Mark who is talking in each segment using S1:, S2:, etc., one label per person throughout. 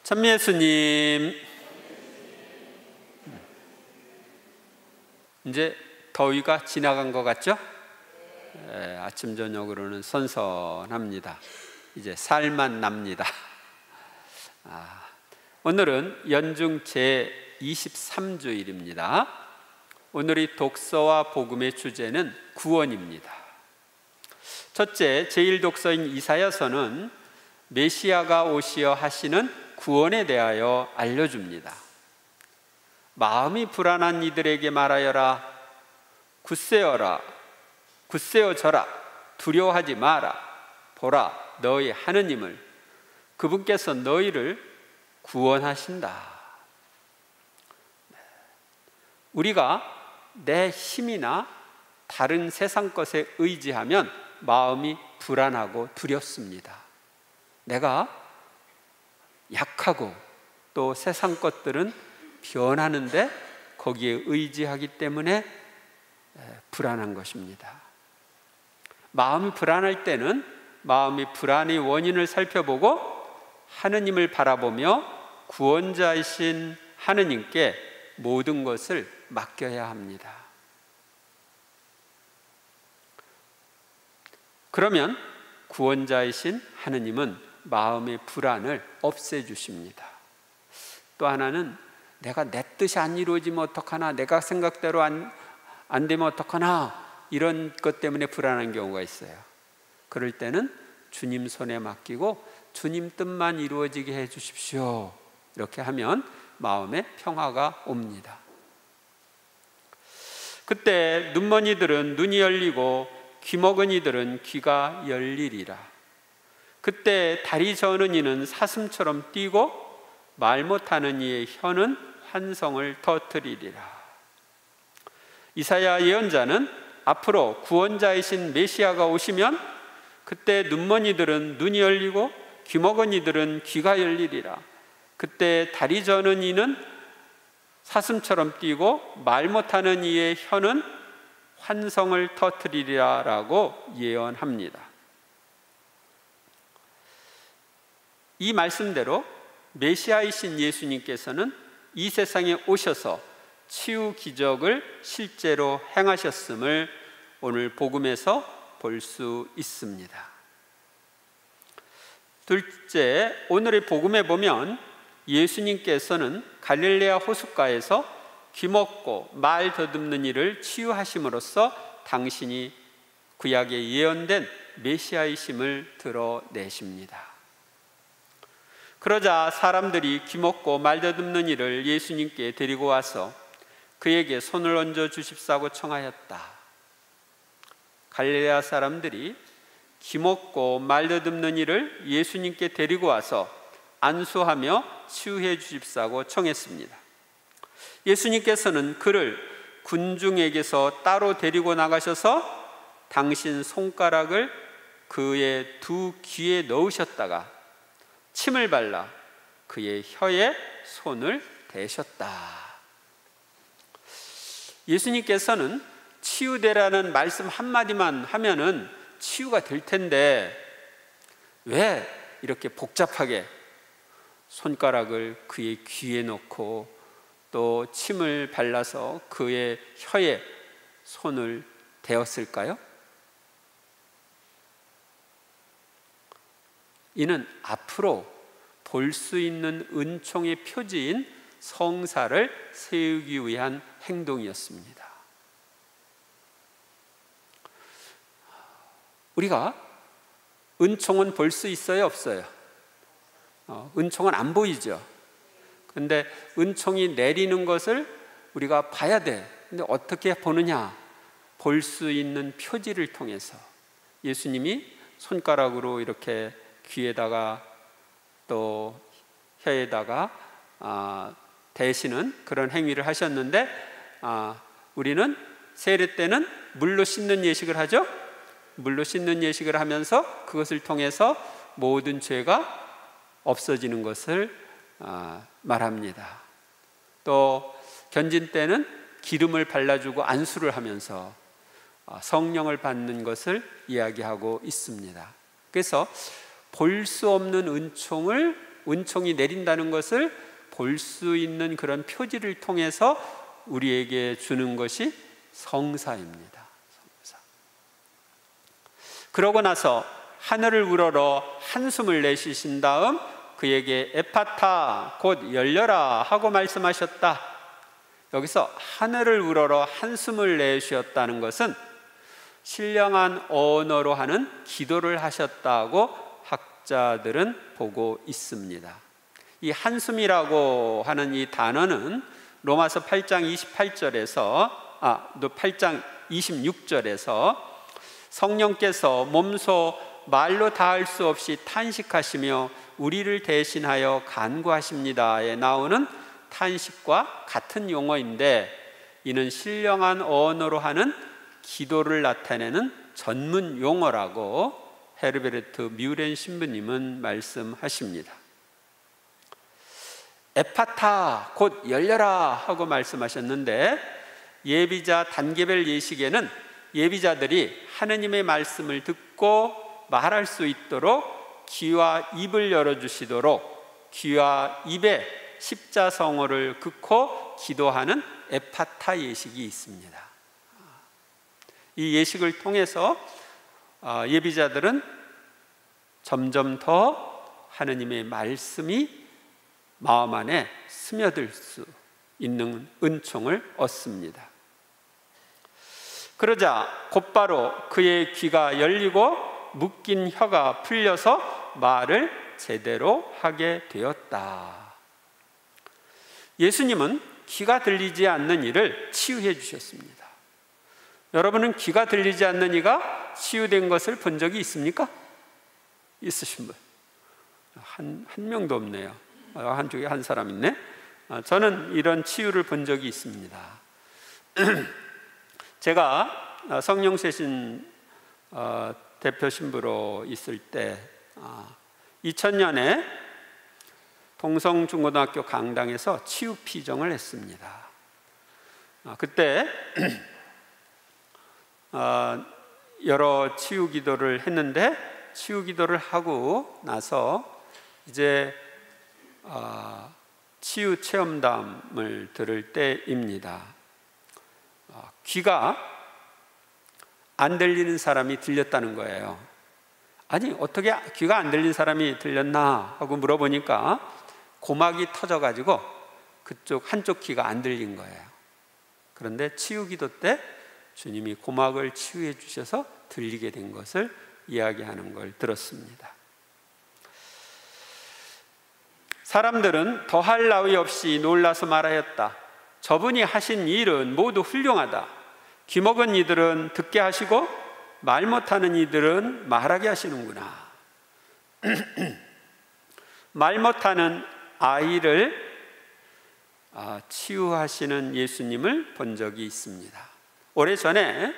S1: 천미예수님, 이제 더위가 지나간 것 같죠? 아침 저녁으로는 선선합니다. 이제 살만 납니다. 오늘은 연중 제23주일입니다. 오늘의 독서와 복음의 주제는 구원입니다. 첫째, 제1독서인 이사야서는 메시아가 오시어 하시는 구원에 대하여 알려줍니다. 마음이 불안한 이들에게 말하여라. 굳세어라. 굳세어져라. 두려워하지 마라. 보라, 너희 하느님을, 그분께서 너희를 구원하신다. 우리가 내 힘이나 다른 세상 것에 의지하면 마음이 불안하고 두렵습니다. 내가 약하고 또 세상 것들은 변하는데 거기에 의지하기 때문에 불안한 것입니다. 마음이 불안할 때는 마음이 불안의 원인을 살펴보고 하느님을 바라보며 구원자이신 하느님께 모든 것을 맡겨야 합니다. 그러면 구원자이신 하느님은 마음의 불안을 없애주십니다. 또 하나는 내가 내 뜻이 안 이루어지면 어떡하나, 내가 생각대로 안 되면 어떡하나, 이런 것 때문에 불안한 경우가 있어요. 그럴 때는 주님 손에 맡기고 주님 뜻만 이루어지게 해 주십시오. 이렇게 하면 마음에 평화가 옵니다. 그때 눈먼 이들은 눈이 열리고 귀먹은 이들은 귀가 열리리라. 그때 다리 저는 이는 사슴처럼 뛰고 말 못하는 이의 혀는 환성을 터뜨리리라. 이사야 예언자는 앞으로 구원자이신 메시아가 오시면 그때 눈먼 이들은 눈이 열리고 귀먹은 이들은 귀가 열리리라. 그때 다리 저는 이는 사슴처럼 뛰고 말 못하는 이의 혀는 환성을 터뜨리리라 라고 예언합니다. 이 말씀대로 메시아이신 예수님께서는 이 세상에 오셔서 치유 기적을 실제로 행하셨음을 오늘 복음에서 볼 수 있습니다. 둘째, 오늘의 복음에 보면 예수님께서는 갈릴레아 호숫가에서 귀먹고 말 더듬는 이를 치유하심으로써 당신이 구약에 예언된 메시아이심을 드러내십니다. 그러자 사람들이 귀먹고 말 더듬는 이를 예수님께 데리고 와서 그에게 손을 얹어 주십사고 청하였다. 갈릴레아 사람들이 귀먹고 말 더듬는 이를 예수님께 데리고 와서 안수하며 치유해 주십사고 청했습니다. 예수님께서는 그를 군중에게서 따로 데리고 나가셔서 당신 손가락을 그의 두 귀에 넣으셨다가 침을 발라 그의 혀에 손을 대셨다. 예수님께서는 치유되라는 말씀 한마디만 하면은 치유가 될 텐데 왜 이렇게 복잡하게 손가락을 그의 귀에 넣고 또 침을 발라서 그의 혀에 손을 대었을까요? 이는 앞으로 볼 수 있는 은총의 표지인 성사를 세우기 위한 행동이었습니다. 우리가 은총은 볼 수 있어요, 없어요? 은총은 안 보이죠. 그런데 은총이 내리는 것을 우리가 봐야 돼. 근데 어떻게 보느냐? 볼 수 있는 표지를 통해서 예수님이 손가락으로 이렇게 귀에다가 또 혀에다가 대시는 그런 행위를 하셨는데 우리는 세례 때는 물로 씻는 예식을 하죠. 물로 씻는 예식을 하면서 그것을 통해서 모든 죄가 없어지는 것을 말합니다. 또 견진 때는 기름을 발라주고 안수를 하면서 성령을 받는 것을 이야기하고 있습니다. 그래서 볼 수 없는 은총을 은총이 내린다는 것을 볼 수 있는 그런 표지를 통해서 우리에게 주는 것이 성사입니다. 성사. 그러고 나서 하늘을 우러러 한숨을 내쉬신 다음 그에게 에파타 곧 열려라 하고 말씀하셨다. 여기서 하늘을 우러러 한숨을 내쉬었다는 것은 신령한 언어로 하는 기도를 하셨다고 학자들은 보고 있습니다. 이 한숨이라고 하는 이 단어는 로마서 8장 28절에서 8장 26절에서 성령께서 몸소 말로 다할 수 없이 탄식하시며 우리를 대신하여 간구하십니다에 나오는 탄식과 같은 용어인데, 이는 신령한 언어로 하는 기도를 나타내는 전문 용어라고 헤르베르트 뮤렌 신부님은 말씀하십니다. 에파타 곧 열려라 하고 말씀하셨는데, 예비자 단계별 예식에는 예비자들이 하느님의 말씀을 듣고 말할 수 있도록 귀와 입을 열어주시도록 귀와 입에 십자성어를 긋고 기도하는 에파타 예식이 있습니다. 이 예식을 통해서 예비자들은 점점 더 하느님의 말씀이 마음 안에 스며들 수 있는 은총을 얻습니다. 그러자 곧바로 그의 귀가 열리고 묶인 혀가 풀려서 말을 제대로 하게 되었다. 예수님은 귀가 들리지 않는 이를 치유해 주셨습니다. 여러분은 귀가 들리지 않는 이가 치유된 것을 본 적이 있습니까? 있으신 분? 한 명도 없네요. 한쪽에 한 사람 있네. 저는 이런 치유를 본 적이 있습니다. 제가 성령세신 대표 신부로 있을 때 2000년에 동성중고등학교 강당에서 치유 피정을 했습니다. 그때 여러 치유 기도를 했는데, 치유 기도를 하고 나서 이제 치유 체험담을 들을 때입니다. 귀가 안 들리는 사람이 들렸다는 거예요. 아니, 어떻게 귀가 안 들린 사람이 들렸나 하고 물어보니까 고막이 터져가지고 그쪽 한쪽 귀가 안 들린 거예요. 그런데 치유 기도 때 주님이 고막을 치유해 주셔서 들리게 된 것을 이야기하는 걸 들었습니다. 사람들은 더할 나위 없이 놀라서 말하였다. 저분이 하신 일은 모두 훌륭하다. 귀먹은 이들은 듣게 하시고 말 못하는 이들은 말하게 하시는구나. 말 못하는 아이를 치유하시는 예수님을 본 적이 있습니다. 오래전에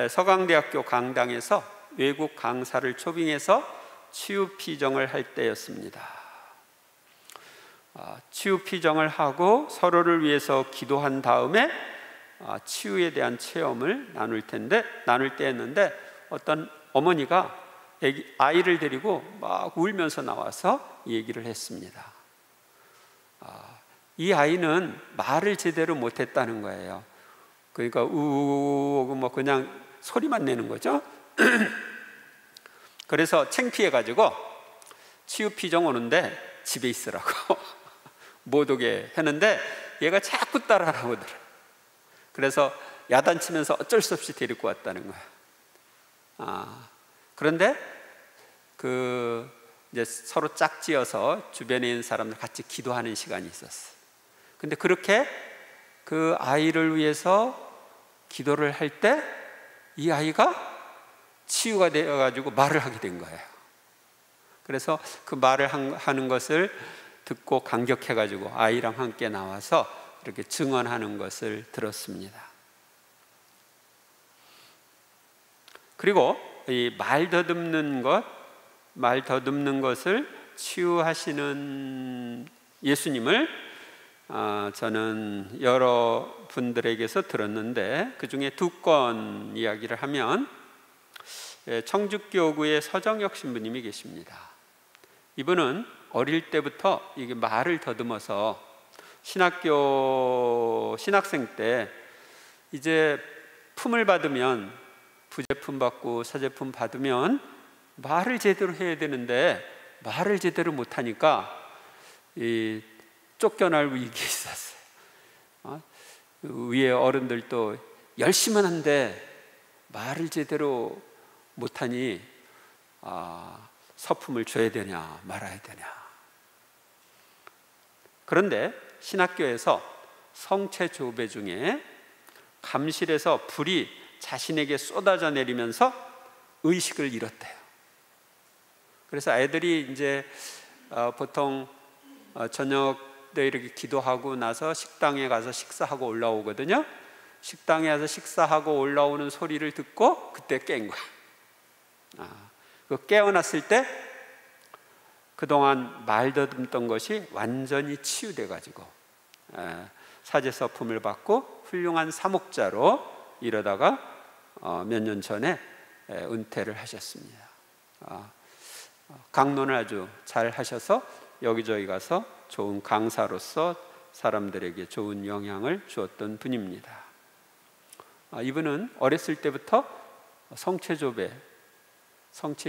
S1: 서강대학교 강당에서 외국 강사를 초빙해서 치유 피정을 할 때였습니다. 치유 피정을 하고 서로를 위해서 기도한 다음에 치유에 대한 체험을 나눌 때였는데, 어떤 어머니가 아이를 데리고 막 울면서 나와서 얘기를 했습니다. 이 아이는 말을 제대로 못했다는 거예요. 그러니까 우우우 뭐 그냥 소리만 내는 거죠. 그래서 창피해가지고 치유 피정 오는데 집에 있으라고 못 오게 했는데 얘가 자꾸 따라하더라고요. 그래서 야단치면서 어쩔 수 없이 데리고 왔다는 거예요. 그런데 이제 서로 짝지어서 주변에 있는 사람들 같이 기도하는 시간이 있었어요. 근데 그렇게 그 아이를 위해서 기도를 할 때 이 아이가 치유가 되어가지고 말을 하게 된 거예요. 그래서 그 말을 하는 것을 듣고 감격해가지고 아이랑 함께 나와서 이렇게 증언하는 것을 들었습니다. 그리고 이 말 더듬는 것을 치유하시는 예수님을 저는 여러 분들에게서 들었는데, 그 중에 두 건 이야기를 하면 청주교구의 서정혁 신부님이 계십니다. 이분은 어릴 때부터 이게 말을 더듬어서 신학생 때 이제 품을 받으면, 부제품 받고 사제품 받으면 말을 제대로 해야 되는데 말을 제대로 못하니까 이 쫓겨날 위기에 있었어요. 위에 어른들도 열심히 하는데 말을 제대로 못하니 서품을 줘야 되냐 말아야 되냐. 그런데 신학교에서 성체조배 중에 감실에서 불이 자신에게 쏟아져 내리면서 의식을 잃었대요. 그래서 애들이 이제 보통 저녁 때 이렇게 기도하고 나서 식당에 가서 식사하고 올라오거든요. 식당에 가서 식사하고 올라오는 소리를 듣고 그때 깬 거야. 깨어났을 때 그동안 말 더듬던 것이 완전히 치유돼 가지고 사제서품을 받고 훌륭한 사목자로 이러다가 몇 년 전에 은퇴를 하셨습니다. 강론을 아주 잘 하셔서 여기저기 가서 좋은 강사로서 사람들에게 좋은 영향을 주었던 분입니다. 이분은 어렸을 때부터 성체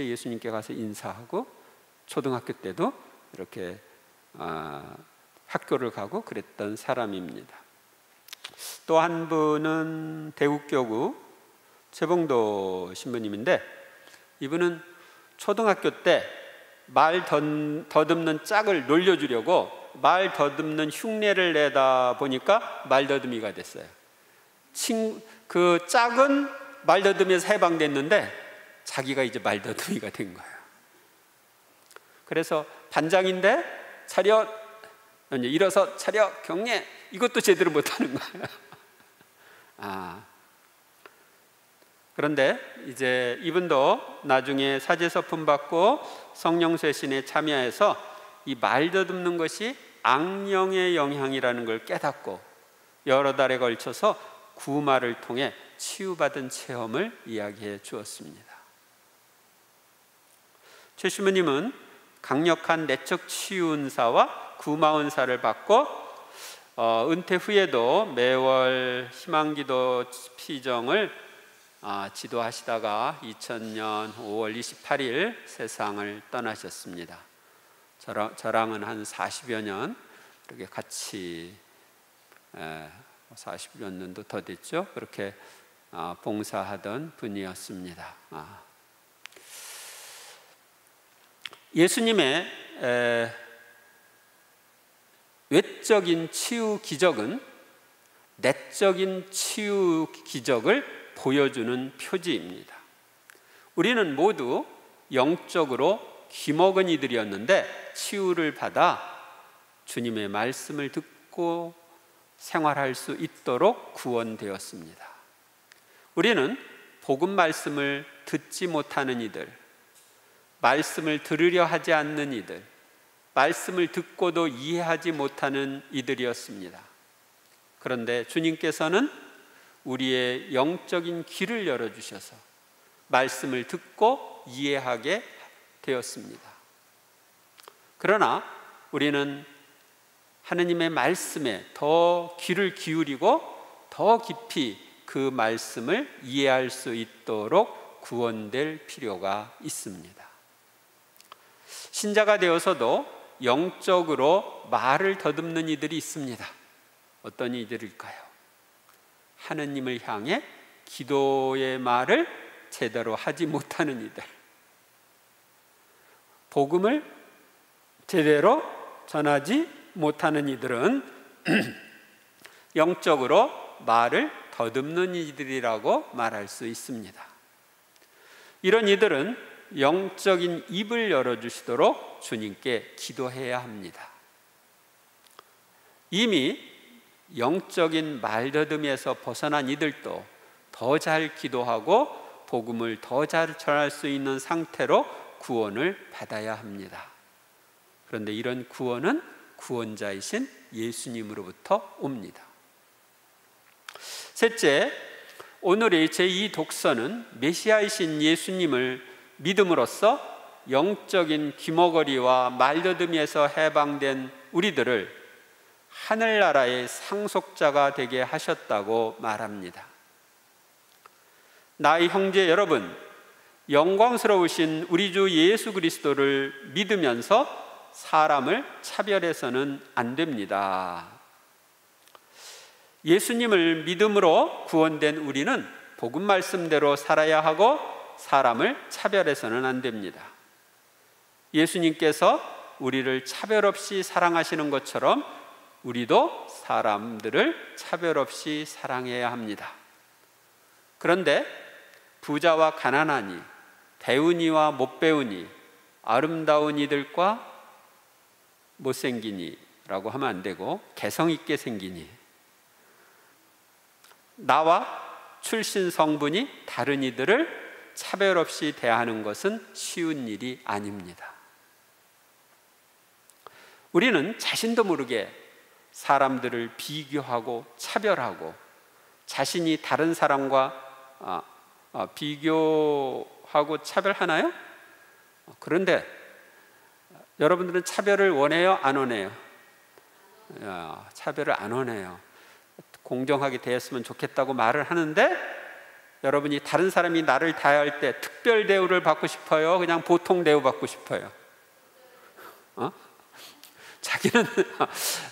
S1: 예수님께 가서 인사하고 초등학교 때도 이렇게 학교를 가고 그랬던 사람입니다. 또 한 분은 대구교구 최봉도 신부님인데, 이분은 초등학교 때 말 더듬는 짝을 놀려주려고 말 더듬는 흉내를 내다 보니까 말더듬이가 됐어요. 그 짝은 말더듬이에서 해방됐는데 자기가 이제 말더듬이가 된 거예요. 그래서 반장인데 차렷, 일어서 차렷 경례, 이것도 제대로 못하는 거예요. 그런데 이제 이분도 나중에 사제서품 받고 성령쇄신에 참여해서 이 말 더듬는 것이 악령의 영향이라는 걸 깨닫고 여러 달에 걸쳐서 구마를 통해 치유받은 체험을 이야기해 주었습니다. 최 신부님은 강력한 내적 치유 은사와 구마 은사를 받고 은퇴 후에도 매월 희망기도 피정을 지도하시다가 2000년 5월 28일 세상을 떠나셨습니다. 저랑은 한 40여 년 이렇게 같이 40여 년도 더 됐죠. 그렇게 봉사하던 분이었습니다. 예수님의 외적인 치유 기적은 내적인 치유 기적을 보여주는 표지입니다. 우리는 모두 영적으로 귀먹은 이들이었는데 치유를 받아 주님의 말씀을 듣고 생활할 수 있도록 구원되었습니다. 우리는 복음 말씀을 듣지 못하는 이들, 말씀을 들으려 하지 않는 이들, 말씀을 듣고도 이해하지 못하는 이들이었습니다. 그런데 주님께서는 우리의 영적인 귀를 열어주셔서 말씀을 듣고 이해하게 되었습니다. 그러나 우리는 하느님의 말씀에 더 귀를 기울이고 더 깊이 그 말씀을 이해할 수 있도록 구원될 필요가 있습니다. 신자가 되어서도 영적으로 말을 더듬는 이들이 있습니다. 어떤 이들일까요? 하느님을 향해 기도의 말을 제대로 하지 못하는 이들, 복음을 제대로 전하지 못하는 이들은 영적으로 말을 더듬는 이들이라고 말할 수 있습니다. 이런 이들은 영적인 입을 열어주시도록 주님께 기도해야 합니다. 이미 영적인 말더듬이에서 벗어난 이들도 더 잘 기도하고 복음을 더 잘 전할 수 있는 상태로 구원을 받아야 합니다. 그런데 이런 구원은 구원자이신 예수님으로부터 옵니다. 셋째, 오늘의 제2 독서는 메시아이신 예수님을 믿음으로써 영적인 귀머거리와 말더듬이에서 해방된 우리들을 하늘나라의 상속자가 되게 하셨다고 말합니다. 나의 형제 여러분, 영광스러우신 우리 주 예수 그리스도를 믿으면서 사람을 차별해서는 안 됩니다. 예수님을 믿음으로 구원된 우리는 복음 말씀대로 살아야 하고 사람을 차별해서는 안 됩니다. 예수님께서 우리를 차별 없이 사랑하시는 것처럼 우리도 사람들을 차별 없이 사랑해야 합니다. 그런데 부자와 가난하니, 배우니와 못 배우니, 아름다운 이들과 못생기니 라고 하면 안 되고 개성 있게 생기니, 나와 출신 성분이 다른 이들을 차별 없이 대하는 것은 쉬운 일이 아닙니다. 우리는 자신도 모르게 사람들을 비교하고 차별하고 자신이 다른 사람과 비교하고 차별하나요? 그런데 여러분들은 차별을 원해요? 안 원해요? 차별을 안 원해요. 공정하게 대했으면 좋겠다고 말을 하는데 여러분이 다른 사람이 나를 대할 때 특별 대우를 받고 싶어요? 그냥 보통 대우 받고 싶어요? 자기는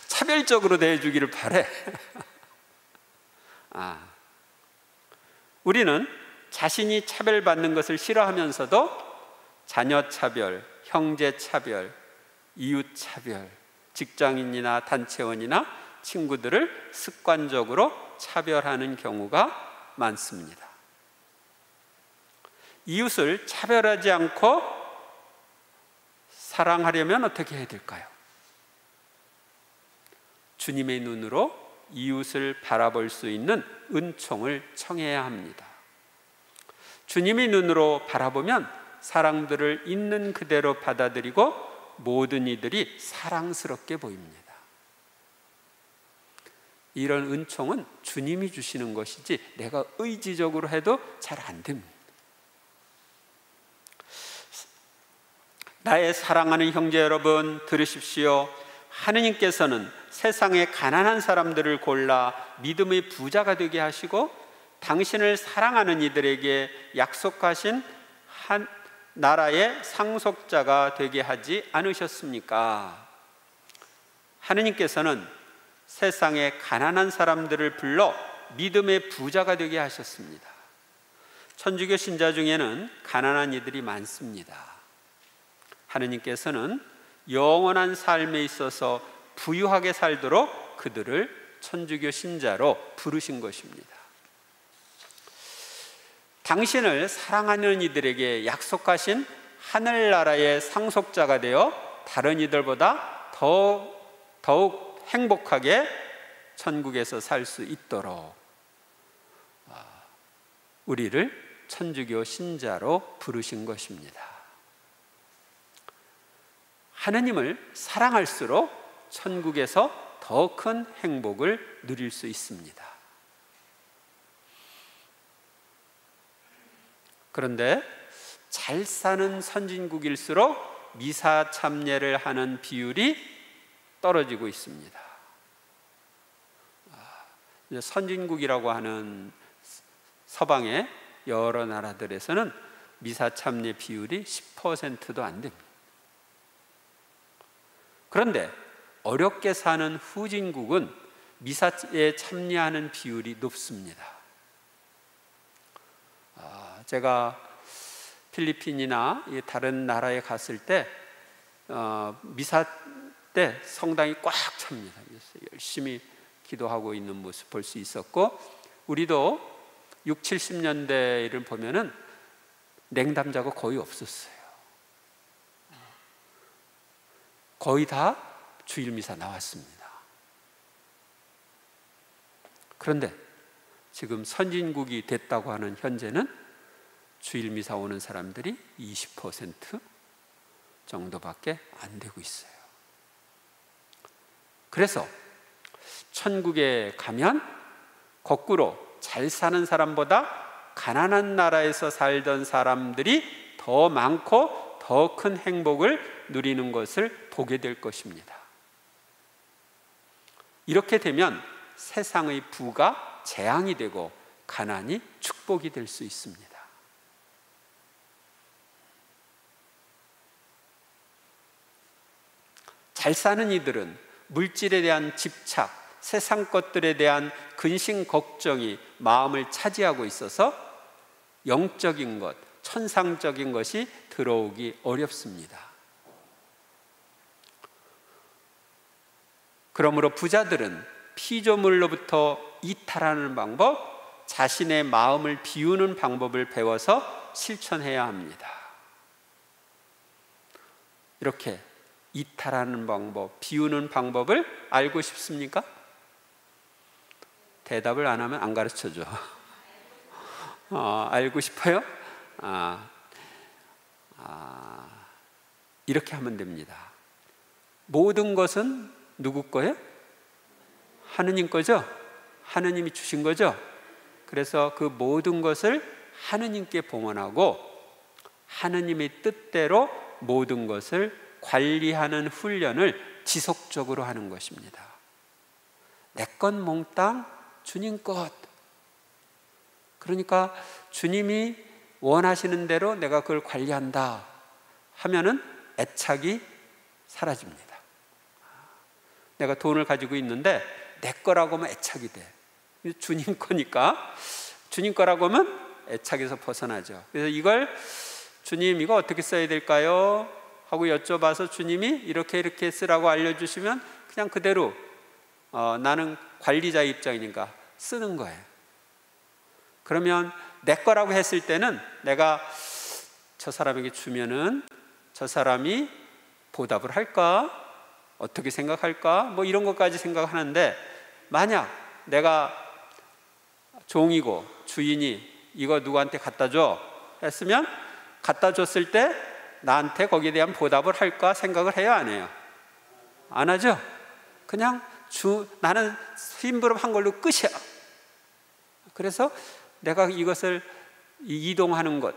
S1: 차별적으로 대해주기를 바래. 우리는 자신이 차별받는 것을 싫어하면서도 자녀 차별, 형제 차별, 이웃 차별, 직장인이나 단체원이나 친구들을 습관적으로 차별하는 경우가 많습니다. 이웃을 차별하지 않고 사랑하려면 어떻게 해야 될까요? 주님의 눈으로 이웃을 바라볼 수 있는 은총을 청해야 합니다. 주님의 눈으로 바라보면 사람들을 있는 그대로 받아들이고 모든 이들이 사랑스럽게 보입니다. 이런 은총은 주님이 주시는 것이지 내가 의지적으로 해도 잘 안 됩니다. 나의 사랑하는 형제 여러분, 들으십시오. 하느님께서는 세상의 가난한 사람들을 골라 믿음의 부자가 되게 하시고 당신을 사랑하는 이들에게 약속하신 한 나라의 상속자가 되게 하지 않으셨습니까? 하느님께서는 세상의 가난한 사람들을 불러 믿음의 부자가 되게 하셨습니다. 천주교 신자 중에는 가난한 이들이 많습니다. 하느님께서는 영원한 삶에 있어서 부유하게 살도록 그들을 천주교 신자로 부르신 것입니다. 당신을 사랑하는 이들에게 약속하신 하늘나라의 상속자가 되어 다른 이들보다 더욱 행복하게 천국에서 살 수 있도록 우리를 천주교 신자로 부르신 것입니다. 하느님을 사랑할수록 천국에서 더 큰 행복을 누릴 수 있습니다. 그런데 잘 사는 선진국일수록 미사 참여를 하는 비율이 떨어지고 있습니다. 선진국이라고 하는 서방의 여러 나라들에서는 미사 참여 비율이 10%도 안 됩니다. 그런데 어렵게 사는 후진국은 미사에 참여하는 비율이 높습니다. 제가 필리핀이나 다른 나라에 갔을 때 미사 때 성당이 꽉 찹니다. 열심히 기도하고 있는 모습 볼 수 있었고, 우리도 60, 70년대를 보면은 냉담자가 거의 없었어요. 거의 다 주일 미사 나왔습니다. 그런데 지금 선진국이 됐다고 하는 현재는 주일 미사 오는 사람들이 20% 정도밖에 안 되고 있어요. 그래서 천국에 가면 거꾸로 잘 사는 사람보다 가난한 나라에서 살던 사람들이 더 많고 더 더 큰 행복을 누리는 것을 보게 될 것입니다. 이렇게 되면 세상의 부가 재앙이 되고 가난이 축복이 될 수 있습니다. 잘 사는 이들은 물질에 대한 집착, 세상 것들에 대한 근심 걱정이 마음을 차지하고 있어서 영적인 것, 천상적인 것이 들어오기 어렵습니다. 그러므로 부자들은 피조물로부터 이탈하는 방법, 자신의 마음을 비우는 방법을 배워서 실천해야 합니다. 이렇게 이탈하는 방법, 비우는 방법을 알고 싶습니까? 대답을 안 하면 안 가르쳐줘. 알고 싶어요? 이렇게 하면 됩니다. 모든 것은 누구 거예요? 하느님 거죠? 하느님이 주신 거죠? 그래서 그 모든 것을 하느님께 봉헌하고 하느님의 뜻대로 모든 것을 관리하는 훈련을 지속적으로 하는 것입니다. 내 것 몽땅 주님 것. 그러니까 주님이 원하시는 대로 내가 그걸 관리한다 하면은 애착이 사라집니다. 내가 돈을 가지고 있는데 내 거라고 하면 애착이 돼. 주님 거니까 주님 거라고 하면 애착에서 벗어나죠. 그래서 이걸 주님 이거 어떻게 써야 될까요? 하고 여쭤봐서 주님이 이렇게 쓰라고 알려주시면 그냥 그대로 나는 관리자 입장이니까 쓰는 거예요. 그러면 내 거라고 했을 때는 내가 저 사람에게 주면은 저 사람이 보답을 할까? 어떻게 생각할까? 뭐 이런 것까지 생각하는데 만약 내가 종이고 주인이 이거 누구한테 갖다 줘 했으면 갖다 줬을 때 나한테 거기에 대한 보답을 할까 생각을 해요, 안 해요? 안 하죠? 그냥 나는 심부름한 걸로 끝이야. 그래서 내가 이것을 이동하는 것,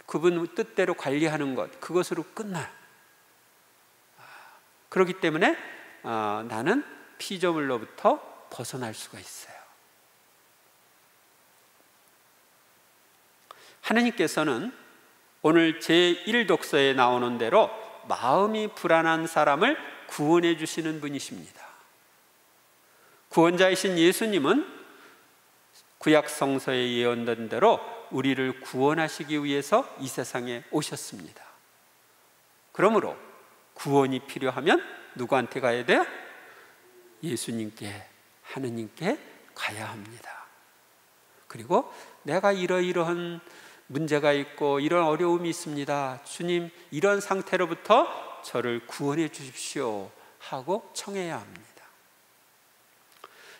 S1: 그분 뜻대로 관리하는 것, 그것으로 끝나요. 그렇기 때문에 나는 피조물로부터 벗어날 수가 있어요. 하느님께서는 오늘 제1독서에 나오는 대로 마음이 불안한 사람을 구원해 주시는 분이십니다. 구원자이신 예수님은 구약 성서에 예언된 대로 우리를 구원하시기 위해서 이 세상에 오셨습니다. 그러므로 구원이 필요하면 누구한테 가야 돼요? 예수님께, 하느님께 가야 합니다. 그리고 내가 이러이러한 문제가 있고 이런 어려움이 있습니다. 주님, 이런 상태로부터 저를 구원해 주십시오 하고 청해야 합니다.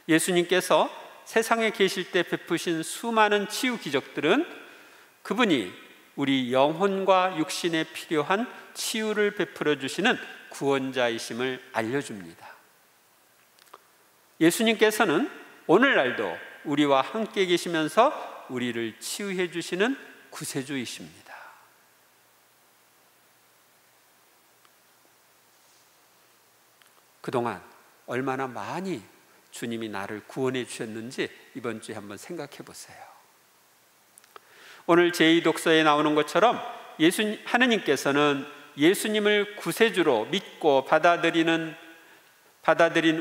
S1: 예수님께서 세상에 계실 때 베푸신 수많은 치유 기적들은 그분이 우리 영혼과 육신에 필요한 치유를 베풀어 주시는 구원자이심을 알려줍니다. 예수님께서는 오늘날도 우리와 함께 계시면서 우리를 치유해 주시는 구세주이십니다. 그동안 얼마나 많이 주님이 나를 구원해 주셨는지 이번 주에 한번 생각해 보세요. 오늘 제2독서에 나오는 것처럼 하느님께서는 예수님을 구세주로 믿고 받아들인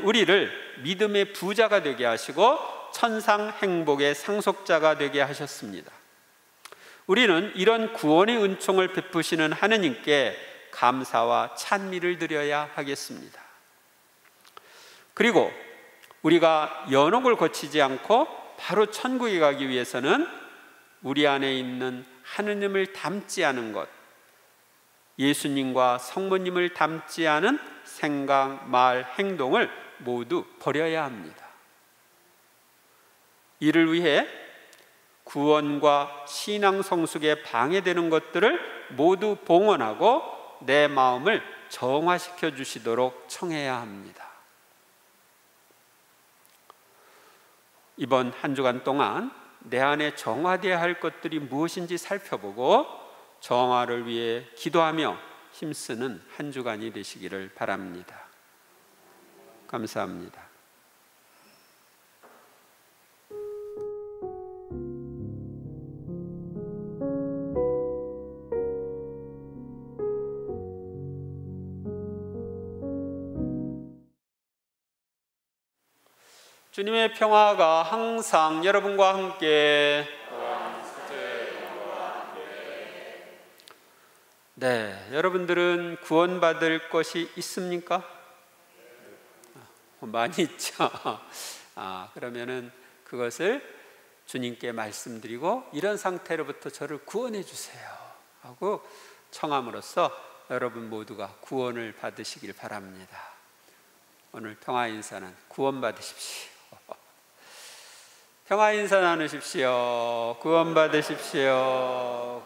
S1: 우리를 믿음의 부자가 되게 하시고 천상 행복의 상속자가 되게 하셨습니다. 우리는 이런 구원의 은총을 베푸시는 하느님께 감사와 찬미를 드려야 하겠습니다. 그리고 우리가 연옥을 거치지 않고 바로 천국에 가기 위해서는 우리 안에 있는 하느님을 닮지 않은 것, 예수님과 성모님을 닮지 않은 생각, 말, 행동을 모두 버려야 합니다. 이를 위해 구원과 신앙 성숙에 방해되는 것들을 모두 봉헌하고 내 마음을 정화시켜 주시도록 청해야 합니다. 이번 한 주간 동안 내 안에 정화되어야 할 것들이 무엇인지 살펴보고 정화를 위해 기도하며 힘쓰는 한 주간이 되시기를 바랍니다. 감사합니다. 주님의 평화가 항상 여러분과 함께. 네, 여러분들은 구원받을 것이 있습니까? 많이 있죠. 그러면은 그것을 주님께 말씀드리고 이런 상태로부터 저를 구원해 주세요 하고 청함으로써 여러분 모두가 구원을 받으시길 바랍니다. 오늘 평화 인사는 구원 받으십시오. 평화 인사 나누십시오. 구원 받으십시오.